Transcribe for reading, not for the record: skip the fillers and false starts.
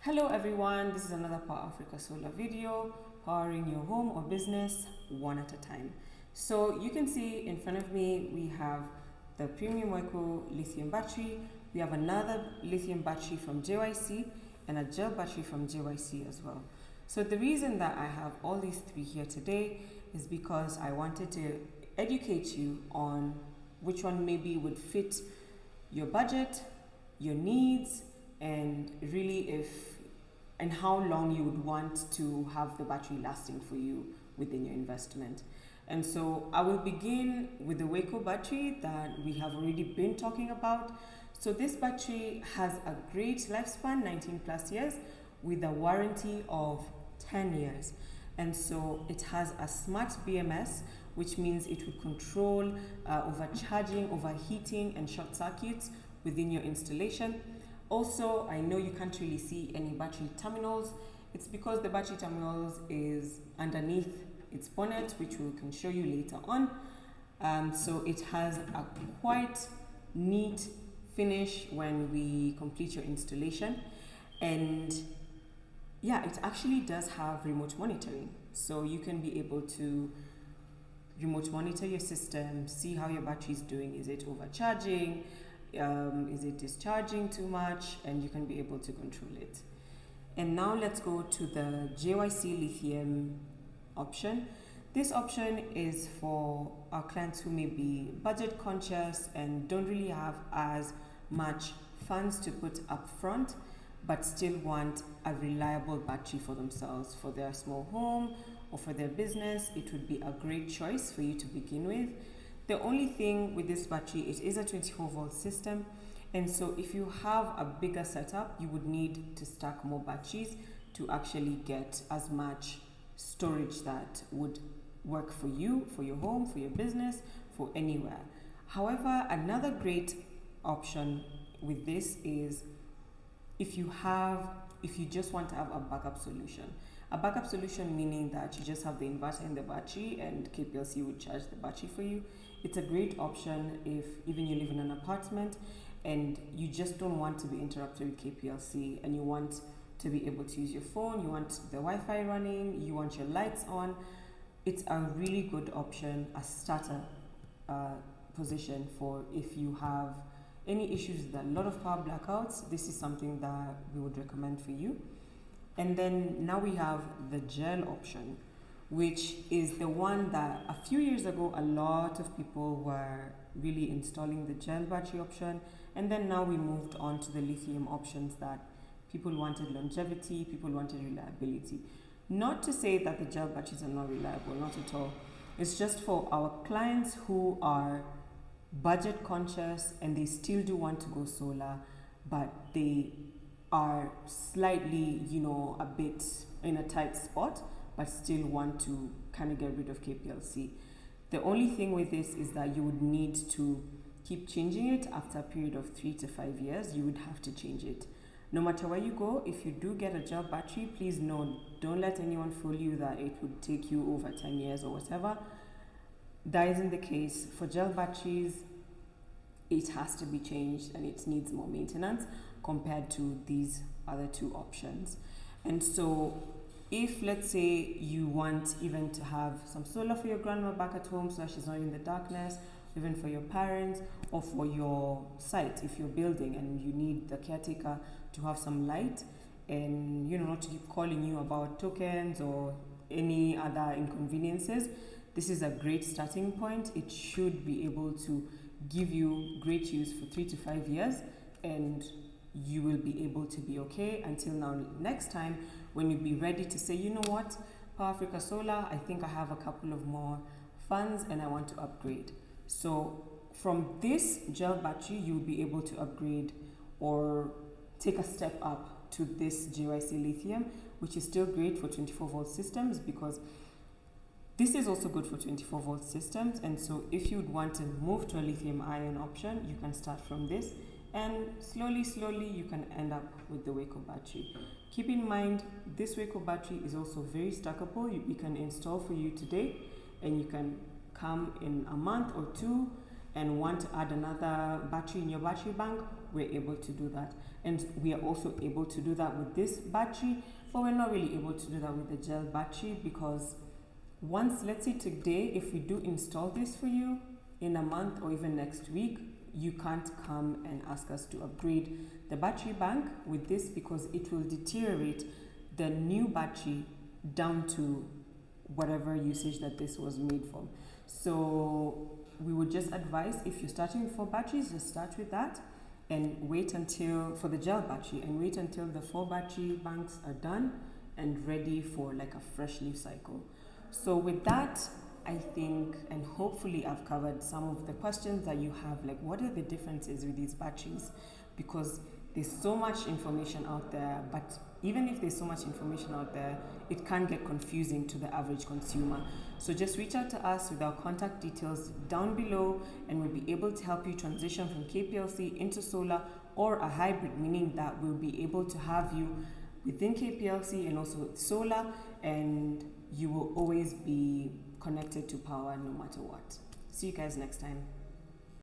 Hello everyone, this is another Power Africa Solar video, powering your home or business one at a time. So you can see in front of me, we have the premium Weco lithium battery. We have another lithium battery from JYC and a gel battery from JYC as well. So the reason that I have all these three here today is because I wanted to educate you on which one maybe would fit your budget, your needs, and really and how long you would want to have the battery lasting for you within your investment. And so I will begin with the Weco battery that we have already been talking about. So this battery has a great lifespan, 19 plus years, with a warranty of 10 years. And so it has a smart BMS, which means it will control overcharging, overheating, and short circuits within your installation. Also, I know you can't really see any battery terminals. It's because the battery terminals is underneath its bonnet, which we can show you later on. So it has a quite neat finish when we complete your installation. And yeah, it actually does have remote monitoring. So you can be able to remote monitor your system, see how your battery is doing. Is it overcharging? Is it discharging too much? And you can be able to control it. And now let's go to the JYC lithium option. This option is for our clients who may be budget conscious and don't really have as much funds to put up front, but still want a reliable battery for themselves, for their small home or for their business. It would be a great choice for you to begin with. The only thing with this battery, it is a 24-volt system, and so if you have a bigger setup, you would need to stack more batteries to actually get as much storage that would work for you, for your home, for your business, for anywhere. However, another great option with this is if you just want to have a backup solution. A backup solution meaning that you just have the inverter in the battery and KPLC would charge the battery for you. It's a great option if even you live in an apartment and you just don't want to be interrupted with KPLC and you want to be able to use your phone, you want the Wi-Fi running, you want your lights on. It's a really good option, a starter position for if you have any issues with a lot of power blackouts. This is something that we would recommend for you. And then now we have the gel option, which is the one that a few years ago a lot of people were really installing the gel battery option, and then now we moved on to the lithium options that people wanted longevity, people wanted reliability. Not to say that the gel batteries are not reliable, not at all. It's just for our clients who are budget conscious and they still do want to go solar, but they are slightly, a bit in a tight spot, but still want to kind of get rid of KPLC. The only thing with this is that you would need to keep changing it after a period of 3 to 5 years. You would have to change it. No matter where you go, if you do get a gel battery, please don't let anyone fool you that it would take you over 10 years or whatever. That isn't the case. For gel batteries, it has to be changed and it needs more maintenance compared to these other two options. And so if, let's say, you want even to have some solar for your grandma back at home so that she's not in the darkness, even for your parents or for your site, if you're building and you need the caretaker to have some light and not to keep calling you about tokens or any other inconveniences, this is a great starting point. It should be able to give you great use for 3 to 5 years, and you will be able to be okay until now. Next time when you'll be ready to say, you know what, Power Africa Solar, I think I have a couple of more funds and I want to upgrade. So from this gel battery, you'll be able to upgrade or take a step up to this JYC lithium, which is still great for 24-volt systems, because this is also good for 24-volt systems. And so if you'd want to move to a lithium-ion option, you can start from this, and slowly you can end up with the Weco battery. Keep in mind, this Weco battery is also very stackable. We can install for you today, and you can come in a month or two and want to add another battery in your battery bank, we're able to do that. And we are also able to do that with this battery, but we're not really able to do that with the gel battery, because once, let's say today, if we do install this for you, in a month or even next week, you can't come and ask us to upgrade the battery bank with this, because it will deteriorate the new battery down to whatever usage that this was made for. So we would just advise, if you're starting for batteries, just start with that and wait until, for the gel battery, and wait until the 4 battery banks are done and ready for like a fresh leaf cycle. So with that, I think, and hopefully I've covered some of the questions that you have, like what are the differences with these batteries, because there's so much information out there, but even if there's so much information out there, it can get confusing to the average consumer. So just reach out to us with our contact details down below, and we'll be able to help you transition from KPLC into solar or a hybrid, meaning that we'll be able to have you within KPLC and also with solar, and you will always be connected to power no matter what. See you guys next time.